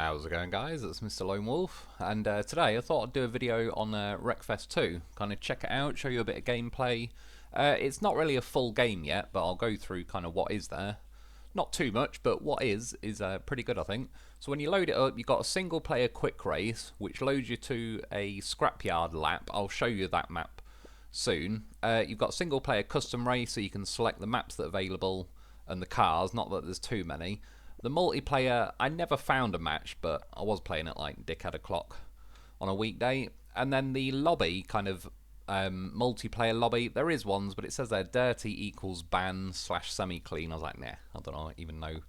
How's it going, guys? It's Mr. Lone Wolf, and today I thought I'd do a video on Wreckfest 2, kind of check it out, show you a bit of gameplay. It's not really a full game yet, but I'll go through kind of what is there. Not too much, but what is pretty good, I think. So when you load it up, you've got a single player quick race, which loads you to a Scrapyard lap. I'll show you that map soon. You've got a single player custom race, so you can select the maps that are available and the cars, not that there's too many. The multiplayer, I never found a match, but I was playing it like dickhead o'clock on a weekday. And then the lobby, kind of multiplayer lobby, there is ones, but it says there dirty equals ban / semi-clean. I was like, nah, I don't even know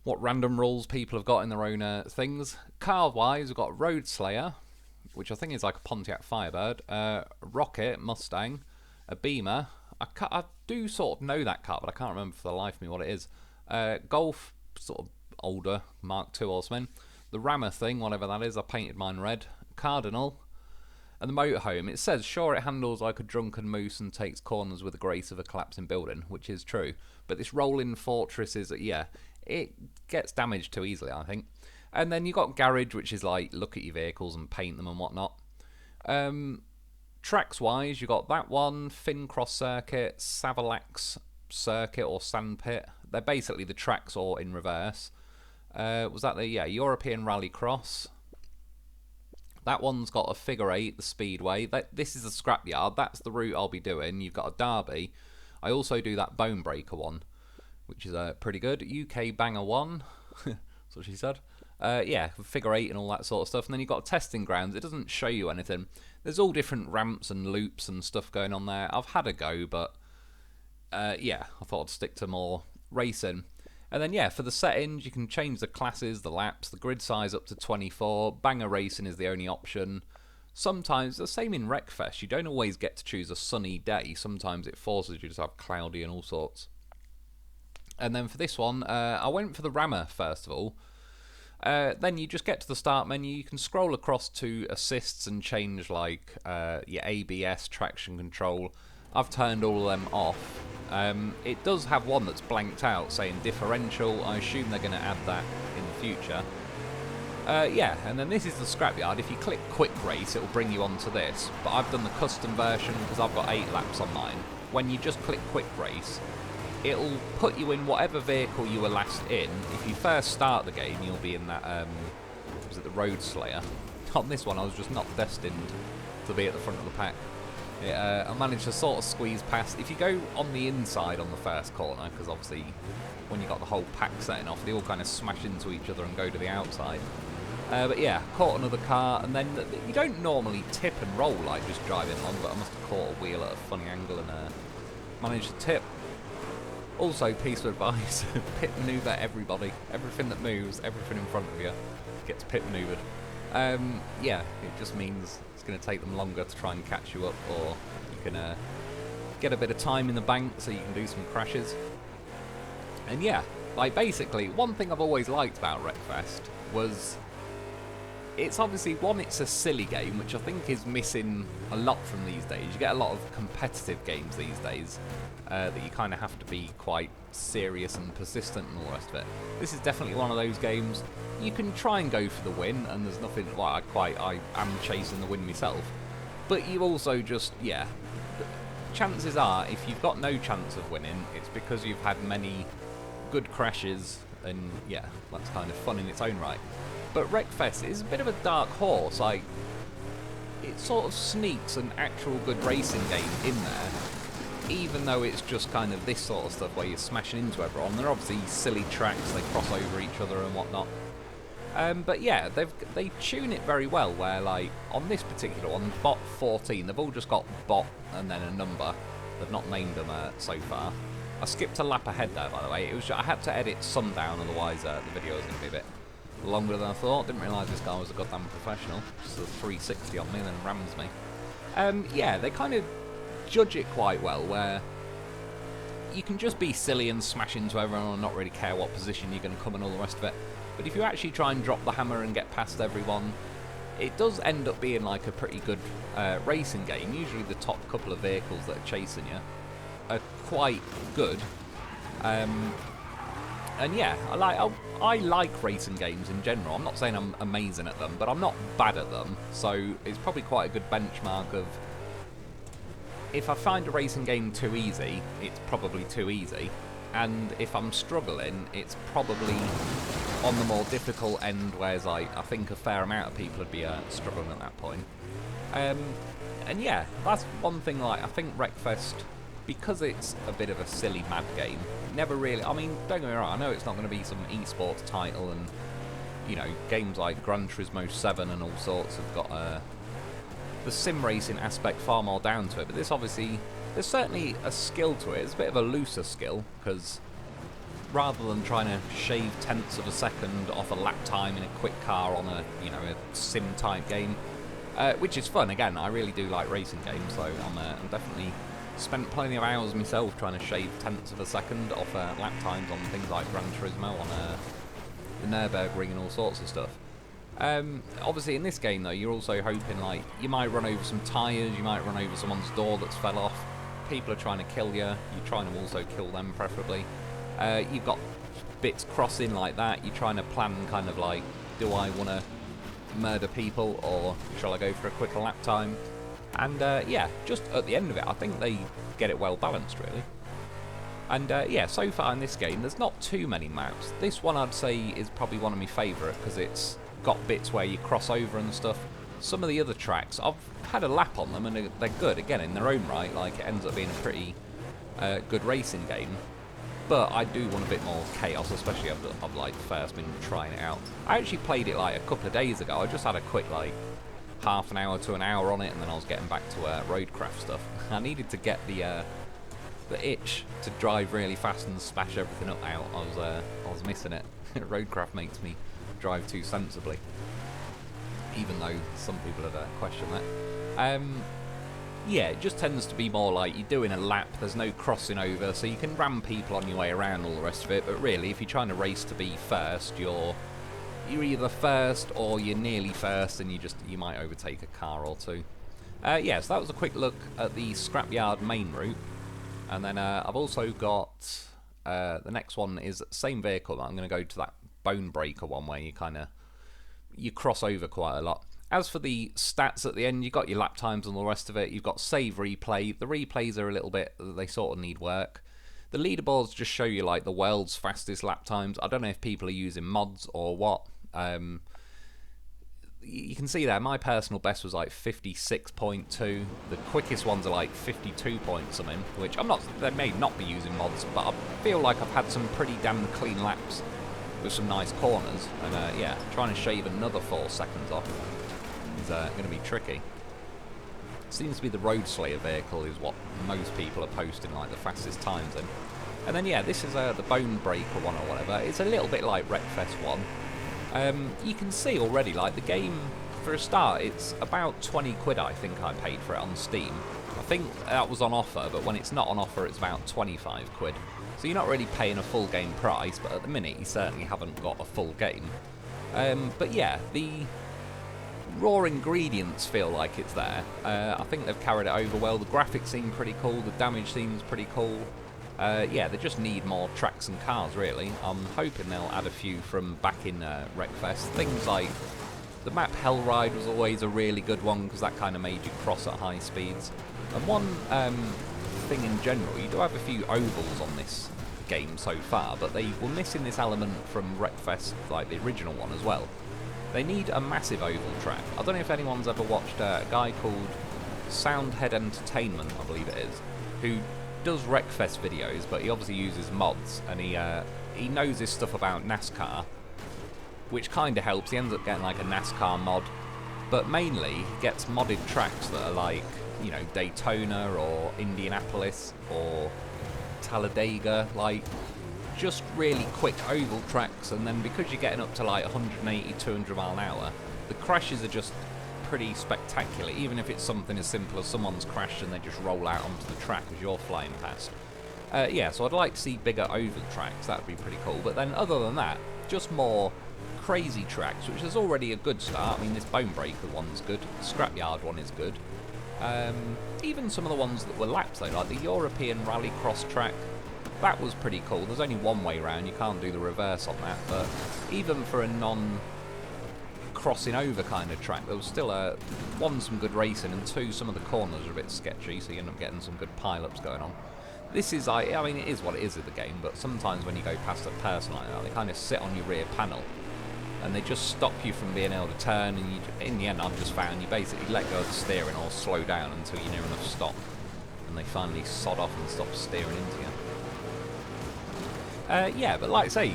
what random rules people have got in their own things. Car-wise, we've got Road Slayer, which I think is like a Pontiac Firebird, Rocket, Mustang, a Beamer. I do sort of know that car, but I can't remember for the life of me what it is. Golf, sort of older, Mark II or something. The Rammer thing, whatever that is, I painted mine red. Cardinal. And the motorhome, it says, sure, it handles like a drunken moose and takes corners with the grace of a collapsing building, which is true. But this rolling fortress is, yeah, it gets damaged too easily, I think. And then you got Garage, which is like, look at your vehicles and paint them and whatnot. Tracks-wise, you got that one, Finn Cross Circuit, Savalax Circuit or Sandpit. They're basically the tracks all in reverse. Was that the European Rallycross? That one's got a figure 8, the Speedway. This is the Scrapyard. That's the route I'll be doing. You've got a Derby. I also do that Bonebreaker one, which is pretty good. UK Banger 1. That's what she said. Yeah, figure 8 and all that sort of stuff. And then you've got testing grounds. It doesn't show you anything. There's all different ramps and loops and stuff going on there. I've had a go, but yeah, I thought I'd stick to more racing. And then yeah, for the settings you can change the classes, the laps, the grid size up to 24. Banger racing is the only option. Sometimes, the same in Wreckfest, you don't always get to choose a sunny day. Sometimes it forces you to have cloudy and all sorts. And then for this one, I went for the Rammer first of all. Then you just get to the start menu, you can scroll across to assists and change like your ABS, traction control. I've turned all of them off. It does have one that's blanked out saying differential. I assume they're going to add that in the future. Yeah, and then this is the Scrapyard. If you click Quick Race, it will bring you onto this. But I've done the custom version because I've got 8 laps on mine. When you just click Quick Race, it'll put you in whatever vehicle you were last in. If you first start the game, you'll be in that, was it the Road Slayer? On this one, I was just not destined to be at the front of the pack. I managed to sort of squeeze past. If you go on the inside on the first corner, because obviously when you got the whole pack setting off, they all kind of smash into each other and go to the outside. But yeah, caught another car, and then you don't normally tip and roll like just driving along, but I must have caught a wheel at a funny angle and managed to tip. Also, piece of advice, pit maneuver everybody. Everything that moves, everything in front of you gets pit maneuvered. Yeah, it just means it's going to take them longer to try and catch you up, or you can get a bit of time in the bank so you can do some crashes. And yeah, like basically, one thing I've always liked about Wreckfest was it's obviously, one, it's a silly game, which I think is missing a lot from these days. You get a lot of competitive games these days that you kind of have to be quite serious and persistent and all the rest of it. This is definitely one of those games you can try and go for the win, and there's nothing like I am chasing the win myself. But you also just, yeah, chances are if you've got no chance of winning, it's because you've had many good crashes, and yeah, that's kind of fun in its own right. But Wreckfest is a bit of a dark horse. Like, it sort of sneaks an actual good racing game in there, even though it's just kind of this sort of stuff where you're smashing into everyone. They're obviously silly tracks, they cross over each other and whatnot. But yeah, they tune it very well, where like on this particular one, Bot 14, they've all just got Bot and then a number. They've not named them so far. I skipped a lap ahead there, by the way. It was I had to edit some down, otherwise the video was going to be a bit longer than I thought. Didn't realise this guy was a goddamn professional. Just a 360 on me and then rams me. Yeah, they kind of judge it quite well, where you can just be silly and smash into everyone and not really care what position you're going to come and all the rest of it. But if you actually try and drop the hammer and get past everyone, it does end up being like a pretty good racing game. Usually the top couple of vehicles that are chasing you are quite good. And yeah, I like racing games in general. I'm not saying I'm amazing at them, but I'm not bad at them. So it's probably quite a good benchmark of, if I find a racing game too easy, it's probably too easy. And if I'm struggling, it's probably on the more difficult end, whereas I think a fair amount of people would be struggling at that point. And yeah, that's one thing. Like, I think Wreckfest, because it's a bit of a silly mad game, never really, I mean, don't get me wrong, I know it's not going to be some esports title, and, you know, games like Gran Turismo 7 and all sorts have got the sim racing aspect far more down to it, but this obviously, there's certainly a skill to it. It's a bit of a looser skill, because rather than trying to shave tenths of a second off a lap time in a quick car on a, you know, a sim type game, which is fun. Again, I really do like racing games, so I'm definitely spent plenty of hours myself trying to shave tenths of a second off lap times on things like Gran Turismo, on the Nürburgring and all sorts of stuff. Obviously in this game though, you're also hoping, like, you might run over some tyres, you might run over someone's door that's fell off, people are trying to kill you, you're trying to also kill them preferably. You've got bits crossing like that, you're trying to plan kind of like, do I want to murder people or shall I go for a quicker lap time? And yeah, just at the end of it, I think they get it well balanced really. And yeah, so far in this game, there's not too many maps. This one I'd say is probably one of my favourite, because it's got bits where you cross over and stuff. Some of the other tracks, I've had a lap on them and they're good, again, in their own right. Like, it ends up being a pretty good racing game. But I do want a bit more chaos, especially I've like first been trying it out. I actually played it like a couple of days ago. I just had a quick like half an hour to an hour on it, and then I was getting back to roadcraft stuff. I needed to get the itch to drive really fast and smash everything up out. I was missing it. Roadcraft makes me drive too sensibly, even though some people have questioned that. Yeah, it just tends to be more like you're doing a lap, there's no crossing over, so you can ram people on your way around, all the rest of it, but really, if you're trying to race to be first, you're either first or you're nearly first, and you might overtake a car or two. Yeah, so that was a quick look at the Scrapyard main route, and then I've also got, the next one is the same vehicle. I'm going to go to that Bonebreaker one where you cross over quite a lot. As for the stats at the end, you've got your lap times and all the rest of it. You've got save replay. The replays are a little bit, they sort of need work. The leaderboards just show you like the world's fastest lap times. I don't know if people are using mods or what. You can see there, my personal best was like 56.2. The quickest ones are like 52 point something, which they may not be using mods, but I feel like I've had some pretty damn clean laps with some nice corners. And yeah, trying to shave another 4 seconds off is going to be tricky. Seems to be the Road Slayer vehicle is what most people are posting like the fastest times in. And then yeah, this is the Bonebreaker one or whatever. It's a little bit like Wreckfest one. You can see already, like, the game, for a start, it's about 20 quid I think I paid for it on Steam. I think that was on offer, but when it's not on offer it's about 25 quid. So you're not really paying a full game price, but at the minute you certainly haven't got a full game. But yeah, the raw ingredients feel like it's there. I think they've carried it over well. The graphics seem pretty cool, the damage seems pretty cool. Yeah, they just need more tracks and cars, really. I'm hoping they'll add a few from back in Wreckfest. Things like the map Hell Ride was always a really good one, because that kind of made you cross at high speeds. And one thing in general, you do have a few ovals on this game so far, but they were missing this element from Wreckfest, like the original one as well. They need a massive oval track. I don't know if anyone's ever watched a guy called Soundhead Entertainment, I believe it is, who does Wreckfest videos, but he obviously uses mods, and he knows his stuff about NASCAR, which kind of helps. He ends up getting like a NASCAR mod, but mainly he gets modded tracks that are like, you know, Daytona or Indianapolis or Talladega, like just really quick oval tracks. And then because you're getting up to like 180, 200 mile an hour, the crashes are just pretty spectacular, even if it's something as simple as someone's crashed and they just roll out onto the track as you're flying past. Yeah, so I'd like to see bigger oval tracks, that would be pretty cool. But then other than that, just more crazy tracks, which is already a good start. I mean, this Bonebreaker one's good, the Scrapyard one is good. Even some of the ones that were laps though, like the European Rallycross track, that was pretty cool. There's only one way round, you can't do the reverse on that, but even for a non-crossing over kind of track, there was still, one, some good racing, and two, some of the corners are a bit sketchy, so you end up getting some good pile-ups going on. This is, I mean, it is what it is of the game, but sometimes when you go past a person like that, they kind of sit on your rear panel, and they just stop you from being able to turn, and you, in the end, I've just found you basically let go of the steering or slow down until you're near enough stop, and they finally sod off and stop steering into you. Yeah, but like I say,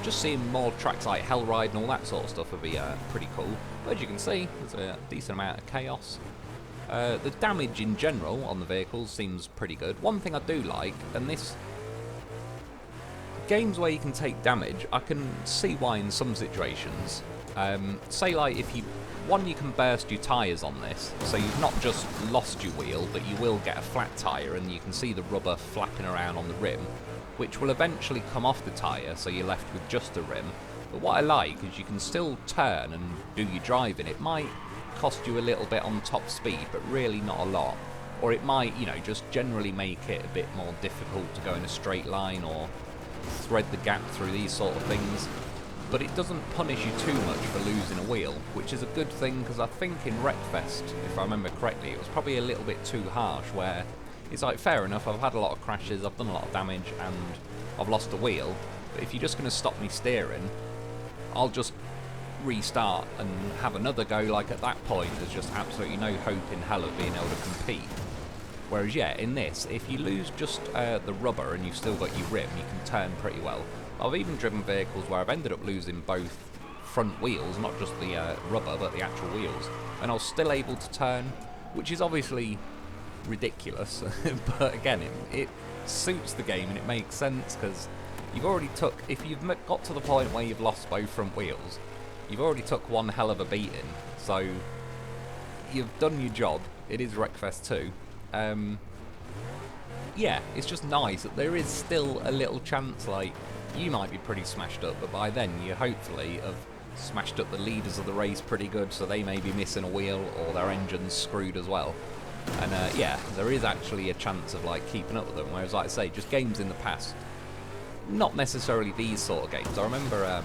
just seeing more tracks like Hellride and all that sort of stuff would be pretty cool. But as you can see, there's a decent amount of chaos. The damage in general on the vehicles seems pretty good. One thing I do like, and this... games where you can take damage, I can see why in some situations. Say like if you... one, you can burst your tyres on this, so you've not just lost your wheel, but you will get a flat tyre, and you can see the rubber flapping around on the rim, which will eventually come off the tyre, so you're left with just a rim. But what I like is you can still turn and do your driving. It might cost you a little bit on top speed, but really not a lot. Or it might, you know, just generally make it a bit more difficult to go in a straight line or thread the gap through these sort of things. But it doesn't punish you too much for losing a wheel, which is a good thing, because I think in Wreckfest, if I remember correctly, it was probably a little bit too harsh, where it's like, fair enough, I've had a lot of crashes, I've done a lot of damage, and I've lost a wheel, but if you're just going to stop me steering, I'll just restart and have another go. Like, at that point, there's just absolutely no hope in hell of being able to compete. Whereas, yeah, in this, if you lose just the rubber and you've still got your rim, you can turn pretty well. I've even driven vehicles where I've ended up losing both front wheels, not just the rubber, but the actual wheels, and I was still able to turn, which is obviously ridiculous, but again, it suits the game and it makes sense, because you've already took, if you've got to the point where you've lost both front wheels, you've already took one hell of a beating, so you've done your job. It is Wreckfest 2. Yeah, it's just nice that there is still a little chance, like, you might be pretty smashed up, but by then you hopefully have smashed up the leaders of the race pretty good, so they may be missing a wheel or their engine's screwed as well. And yeah, there is actually a chance of like keeping up with them, whereas like I say, just games in the past, not necessarily these sort of games. I remember,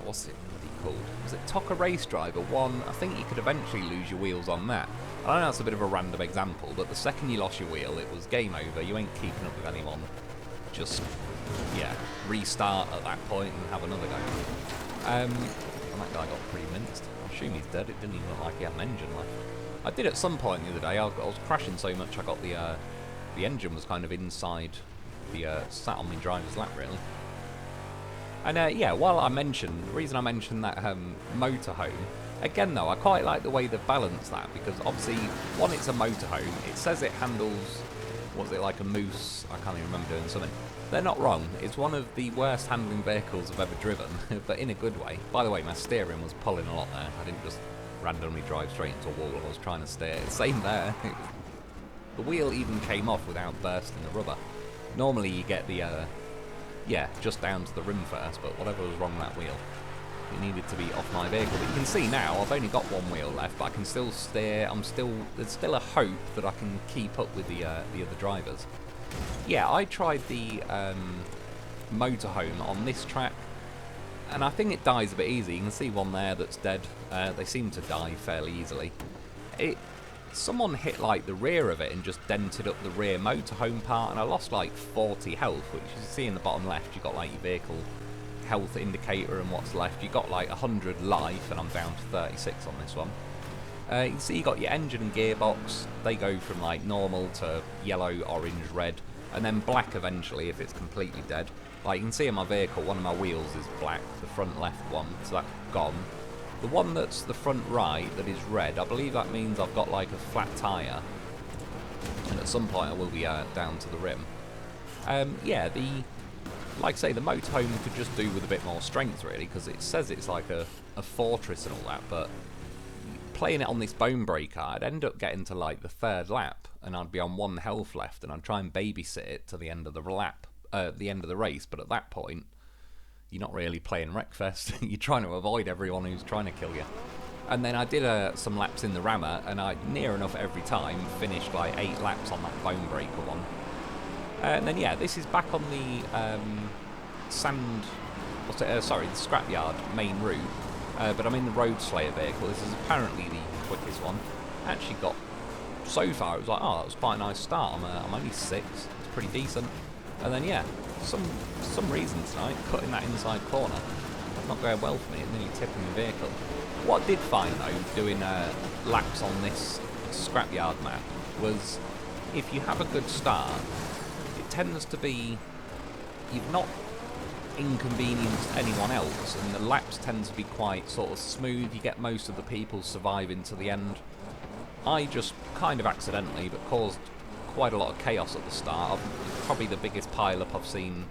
what's it called? Was it Toca Race Driver 1? I think you could eventually lose your wheels on that. I know that's a bit of a random example, but the second you lost your wheel, it was game over. You ain't keeping up with anyone. Just, yeah, restart at that point and have another go. And that guy got pretty minced. I assume he's dead. It didn't even look like he had an engine left. I did at some point the other day. I was crashing so much I got the engine was kind of inside the sat on my driver's lap really. And yeah, while I mentioned, the reason I mentioned that motorhome, again though, I quite like the way they balance that, because obviously, one, it's a motorhome. It says it handles, was it like a Moose? I can't even remember doing something. They're not wrong. It's one of the worst handling vehicles I've ever driven, but in a good way. By the way, my steering was pulling a lot there. I didn't just randomly drive straight into a wall. I was trying to steer. Same there. The wheel even came off without bursting the rubber. Normally you get the, yeah, just down to the rim first, but whatever was wrong with that wheel, it needed to be off my vehicle. But you can see now, I've only got one wheel left, but I can still steer. There's still a hope that I can keep up with the other drivers. Yeah, I tried the motorhome on this track, and I think it dies a bit easy. You can see one there that's dead. They seem to die fairly easily. Someone hit like the rear of it and just dented up the rear motorhome part, and I lost like 40 health, which you can see in the bottom left. You've got like your vehicle health indicator and what's left. You got like 100 life, and I'm down to 36 on this one. You can see you got your engine and gearbox. They go from like normal to yellow, orange, red, and then black eventually if it's completely dead. Like you can see in my vehicle, one of my wheels is black, the front left one, so that's gone. The one that's the front right that is red, I believe that means I've got like a flat tyre, and at some point I will be down to the rim. Yeah, like I say, the motorhome could just do with a bit more strength really, because it says it's like a fortress and all that, but playing it on this Bonebreaker, I'd end up getting to like the third lap, and I'd be on 1 health left, and I'd try and babysit it to the end of the lap, the end of the race. But at that point, you're not really playing Wreckfest. You're trying to avoid everyone who's trying to kill you. And then I did some laps in the rammer, and I near enough every time finished like 8 laps on that Bonebreaker one. And then, yeah, this is back on the sand... sorry, the Scrapyard main route. But I'm in the Road Slayer vehicle. This is apparently the quickest one. Actually got... So far, it was like, oh, that was quite a nice start. I'm only 6. It's pretty decent. And then, yeah, some reason tonight, cutting that inside corner, not going well for me. It nearly tipping the vehicle. What I did find, though, doing laps on this Scrapyard map, was if you have a good start, it tends to be... You've not inconvenienced anyone else, and the laps tend to be quite sort of smooth. You get most of the people surviving to the end. I just kind of accidentally, but caused quite a lot of chaos at the start. Probably the biggest pile-up I've seen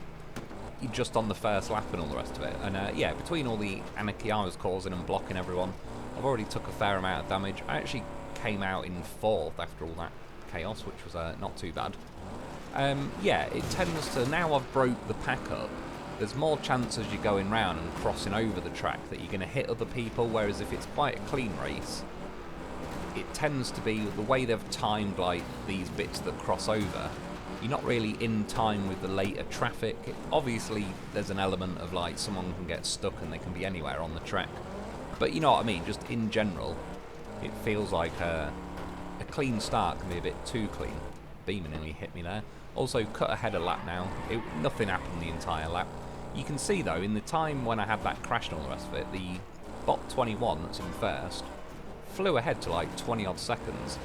just on the first lap and all the rest of it. And yeah, between all the anarchy I was causing and blocking everyone, I've already took a fair amount of damage. I actually came out in 4th after all that chaos, which was not too bad. Yeah, it tends to, now I've broke the pack up, there's more chance as you're going round and crossing over the track that you're going to hit other people, whereas if it's quite a clean race, it tends to be the way they've timed like these bits that cross over. You're not really in time with the later traffic. Obviously, there's an element of like someone can get stuck and they can be anywhere on the track. But you know what I mean, just in general, it feels like a clean start can be a bit too clean. Beamer nearly hit me there. Also, cut ahead a lap now. Nothing happened the entire lap. You can see though, in the time when I had that crash and all the rest of it, the bot 21 that's in first flew ahead to like 20 odd seconds.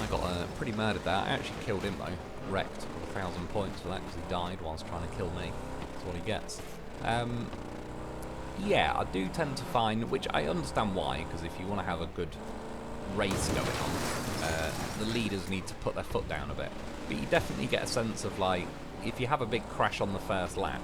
I got pretty murdered there. I actually killed him though. Wrecked. 1,000 points for that because he died whilst trying to kill me. That's what he gets. Yeah, I do tend to find, which I understand why, because if you want to have a good race going on, the leaders need to put their foot down a bit. But you definitely get a sense of like, if you have a big crash on the first lap,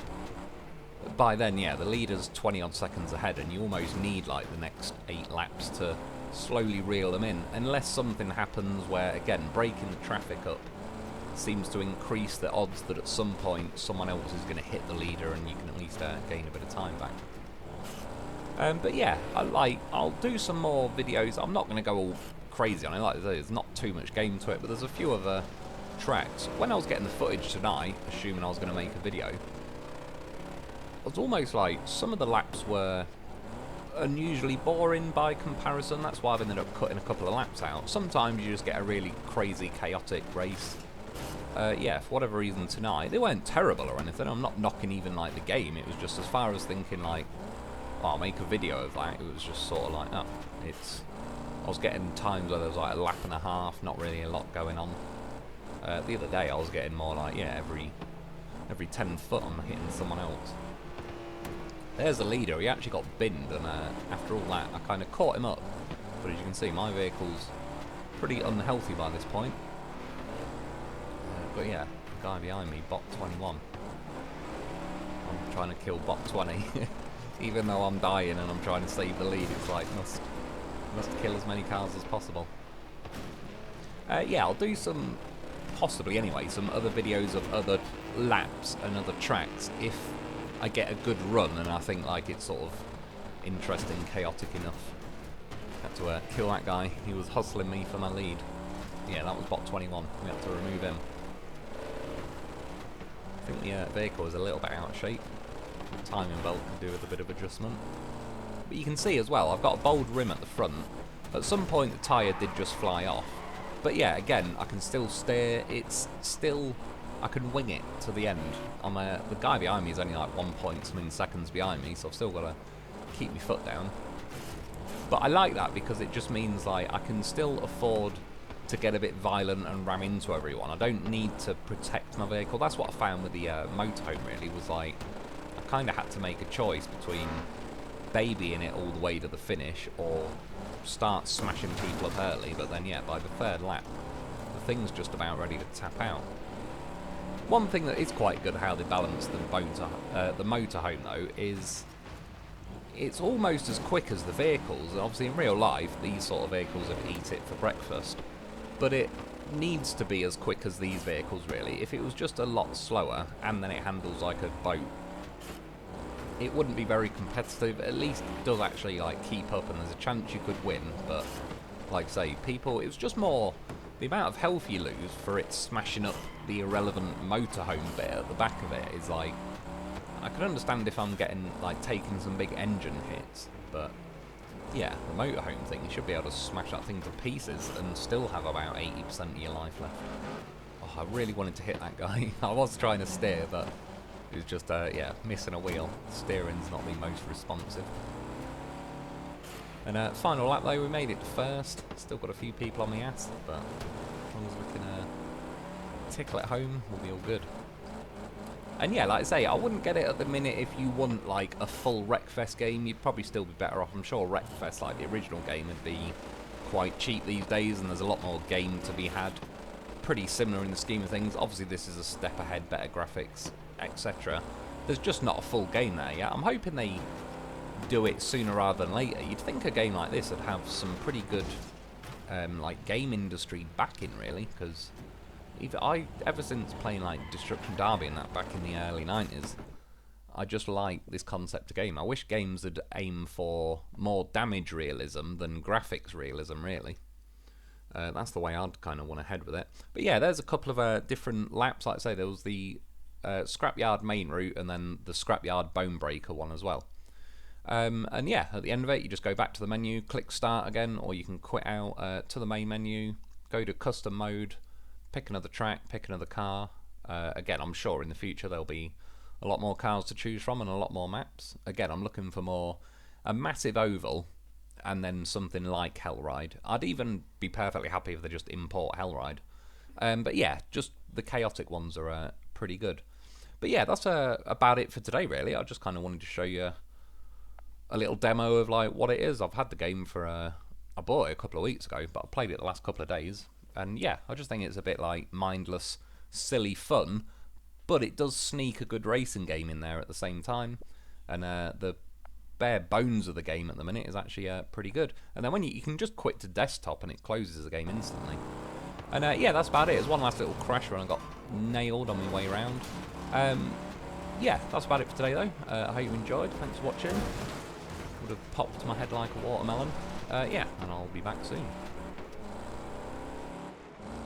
by then, yeah, the leader's 20 odd seconds ahead, and you almost need like the next 8 laps to slowly reel them in, unless something happens where, again, breaking the traffic up seems to increase the odds that at some point someone else is going to hit the leader and you can at least gain a bit of time back. But yeah, I'll do some more videos. I'm not going to go all crazy on it, like there's not too much game to it, but there's a few other tracks. When I was getting the footage tonight, assuming I was going to make a video, it was almost like some of the laps were unusually boring by comparison. That's why I've ended up cutting a couple of laps out. Sometimes you just get a really crazy, chaotic race. Yeah, for whatever reason tonight, they weren't terrible or anything. I'm not knocking even like the game. It was just as far as thinking like, oh, I'll make a video of that. It was just sort of like, oh, I was getting times where there was like a lap and a half, not really a lot going on. The other day I was getting more like, yeah, every 10 foot I'm hitting someone else. There's the leader. He actually got binned, and after all that, I kind of caught him up. But as you can see, my vehicle's pretty unhealthy by this point. But yeah, the guy behind me, bot 21. I'm trying to kill bot 20. Even though I'm dying and I'm trying to save the lead, it's like, must kill as many cars as possible. Yeah, I'll do some, possibly anyway, some other videos of other laps and other tracks if I get a good run and I think like it's sort of interesting, chaotic enough. Had to kill that guy. He was hustling me for my lead. Yeah, that was bot 21. We had to remove him. I think the vehicle is a little bit out of shape. The timing belt can do with a bit of adjustment. But you can see as well, I've got a bold rim at the front. At some point the tyre did just fly off. But yeah, again, I can still steer. It's still... I can wing it to the end. The guy behind me is only like 1 point something seconds behind me, so I've still got to keep my foot down. But I like that because it just means like I can still afford to get a bit violent and ram into everyone. I don't need to protect my vehicle. That's what I found with the motorhome really, was like I kind of had to make a choice between babying it all the way to the finish or start smashing people up early. But then yeah, by the third lap, the thing's just about ready to tap out. One thing that is quite good how they balance the motorhome though is it's almost as quick as the vehicles. And obviously in real life these sort of vehicles would eat it for breakfast, but it needs to be as quick as these vehicles really. If it was just a lot slower and then it handles like a boat, it wouldn't be very competitive. At least it does actually like keep up and there's a chance you could win, but like I say, people, it was just more The amount of health you lose for it smashing up the irrelevant motorhome bit at the back of it is like... I can understand if I'm getting, like, taking some big engine hits, but... yeah, the motorhome thing, you should be able to smash that thing to pieces and still have about 80% of your life left. Oh, I really wanted to hit that guy. I was trying to steer, but it was just, yeah, missing a wheel. Steering's not the most responsive. And final lap though, we made it to first. Still got a few people on the ass, but as long as we can tickle it home, we'll be all good. And yeah, like I say, I wouldn't get it at the minute if you want like a full Wreckfest game. You'd probably still be better off. I'm sure Wreckfest, like the original game, would be quite cheap these days, and there's a lot more game to be had. Pretty similar in the scheme of things. Obviously, this is a step ahead, better graphics, etc. There's just not a full game there yet. I'm hoping they do it sooner rather than later. You'd think a game like this would have some pretty good like game industry backing, really, because ever since playing like Destruction Derby and that back in the early 90s, I just like this concept of game. I wish games would aim for more damage realism than graphics realism, really. That's the way I'd kind of want to head with it. But yeah, there's a couple of different laps. Like I say, there was the Scrapyard main route and then the Scrapyard Bonebreaker one as well. And yeah, at the end of it, you just go back to the menu, click start again, or you can quit out to the main menu, go to custom mode, pick another track, pick another car. Again, I'm sure in the future there'll be a lot more cars to choose from and a lot more maps. Again, I'm looking for a massive oval and then something like Hellride. I'd even be perfectly happy if they just import Hellride. But yeah, just the chaotic ones are pretty good. But yeah, that's about it for today, really. I just kind of wanted to show you a little demo of like what it is. I've had the game for I bought it a couple of weeks ago, but I played it the last couple of days, and yeah, I just think it's a bit like mindless, silly fun, but it does sneak a good racing game in there at the same time, and the bare bones of the game at the minute is actually pretty good. And then when you can just quit to desktop and it closes the game instantly. And yeah, that's about it. It was one last little crash run. I got nailed on my way around. Yeah, that's about it for today though. I hope you enjoyed. Thanks for watching. Would have popped my head like a watermelon. Yeah, and I'll be back soon.